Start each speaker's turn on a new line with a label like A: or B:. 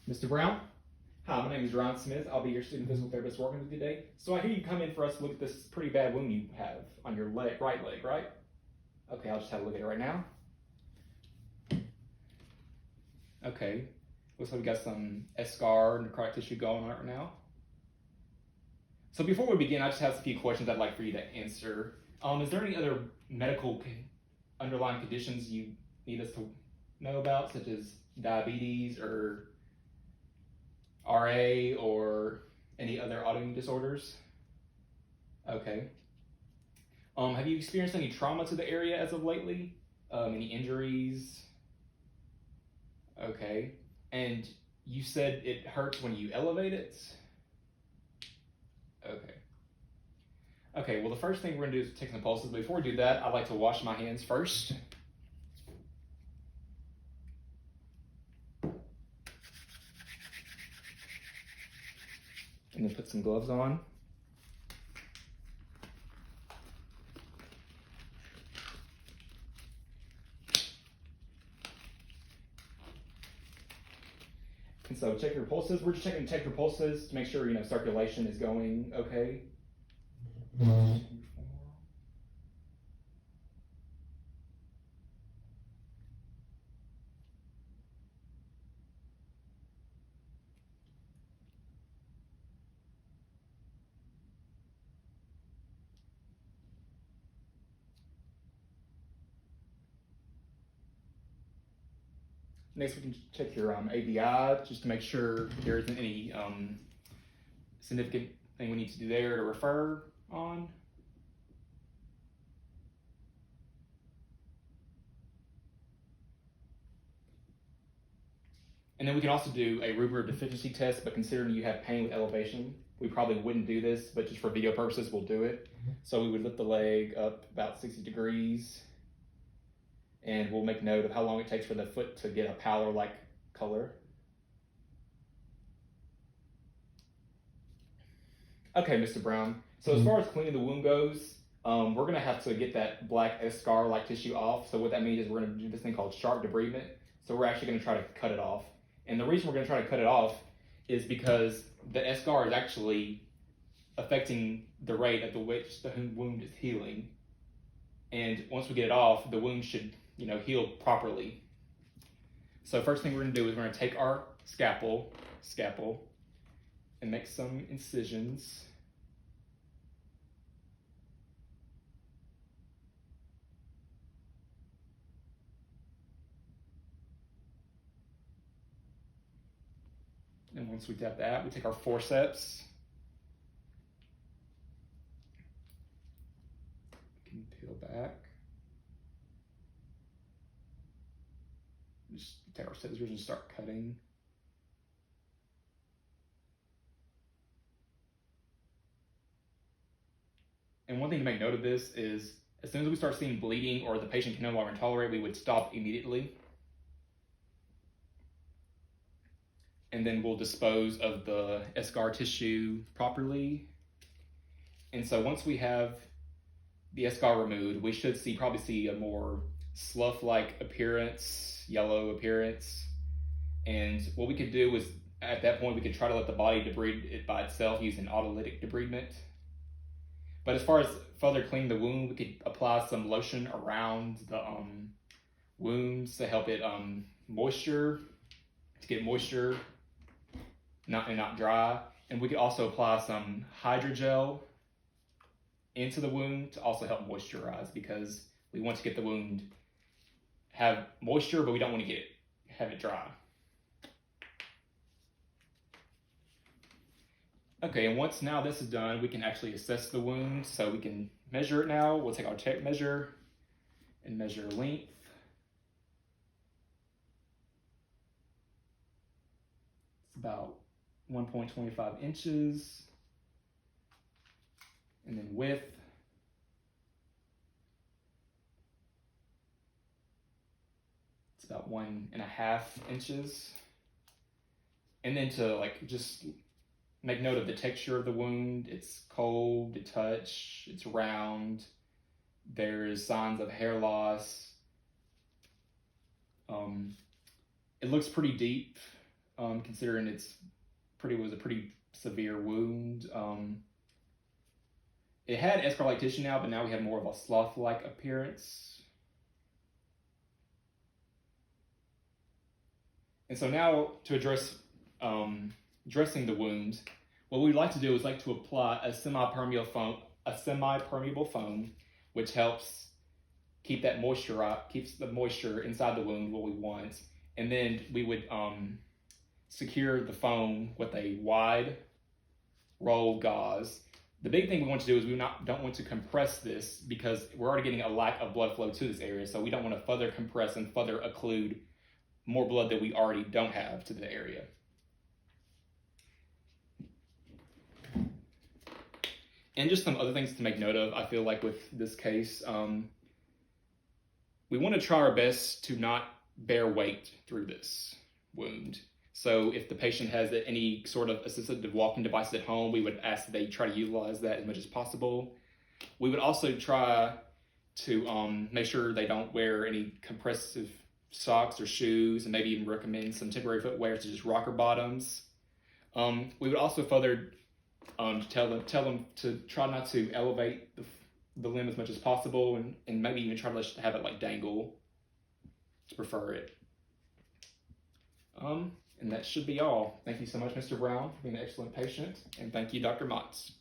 A: Mr. Brown? Hi, my name is Ron Smith. I'll be your student physical therapist working with you today. So I hear you come in for us to look at this pretty bad wound you have on your leg, right leg, right? Okay, I'll just have a look at it right now. Okay, looks like we got some eschar necrotic tissue going on right now. So before we begin, I just have a few questions I'd like for you to answer. Is there any other medical underlying conditions you need us to know about, such as diabetes or RA or any other autoimmune disorders? Okay. Have you experienced any trauma to the area as of lately? Any injuries? Okay. And you said it hurts when you elevate it? Okay. Okay, well the first thing we're gonna do is take some pulses. Before we do that, I like to wash my hands first. And then put some gloves on. And so check your pulses. We're just checking to check your pulses to make sure circulation is going okay. Next, we can check your ABI just to make sure there isn't any significant thing we need to do there to refer on. And then we can also do a Ruber deficiency test, but considering you have pain with elevation, we probably wouldn't do this, but just for video purposes, we'll do it. So we would lift the leg up about 60 degrees, and we'll make note of how long it takes for the foot to get a pallor-like color. Okay, Mr. Brown. So as far as cleaning the wound goes, we're gonna have to get that black eschar-like tissue off. So what that means is we're gonna do this thing called sharp debridement. So we're actually gonna try to cut it off. And the reason we're gonna try to cut it off is because the eschar is actually affecting the rate at which the wound is healing. And once we get it off, the wound should heal properly. So first thing we're gonna do is we're gonna take our scalpel, and make some incisions. And once we have that, we take our forceps. We can peel back. Just take our scissors and start cutting. And one thing to make note of this is as soon as we start seeing bleeding or the patient can no longer tolerate, we would stop immediately. And then we'll dispose of the eschar tissue properly. And so once we have the eschar removed, we should probably see a more slough-like appearance, yellow appearance. And what we could do is, at that point, we could try to let the body debride it by itself using autolytic debridement. But as far as further cleaning the wound, we could apply some lotion around the wounds to help it get moisture, not dry. And we could also apply some hydrogel into the wound to also help moisturize, because we want to get the wound have moisture, but we don't want to have it dry. Okay, and once now this is done, we can actually assess the wound. So we can measure it now. We'll take our tape measure and measure length. It's about 1.25 inches. And then width. It's about 1.5 inches. And then to just make note of the texture of the wound. It's cold to touch, it's round, there's signs of hair loss. It looks pretty deep. considering was a pretty severe wound. It had eschar-like tissue now, but now we have more of a sloth-like appearance. And so now to address dressing the wound, what we'd like to do is like to apply a semi-permeable foam, which helps keep that moisture out, keeps the moisture inside the wound what we want. And then we would secure the foam with a wide roll gauze. The big thing we want to do is don't want to compress this because we're already getting a lack of blood flow to this area. So we don't want to further compress and further occlude more blood that we already don't have to the area. And just some other things to make note of, I feel like with this case, we want to try our best to not bear weight through this wound. So if the patient has any sort of assistive walking devices at home, we would ask that they try to utilize that as much as possible. We would also try to make sure they don't wear any compressive socks or shoes, and maybe even recommend some temporary footwear such as rocker bottoms. We would also further tell them to try not to elevate the limb as much as possible, and maybe even try to have it like dangle to prefer it. And that should be all. Thank you so much, Mr. Brown, for being an excellent patient, and thank you, Dr. Motz.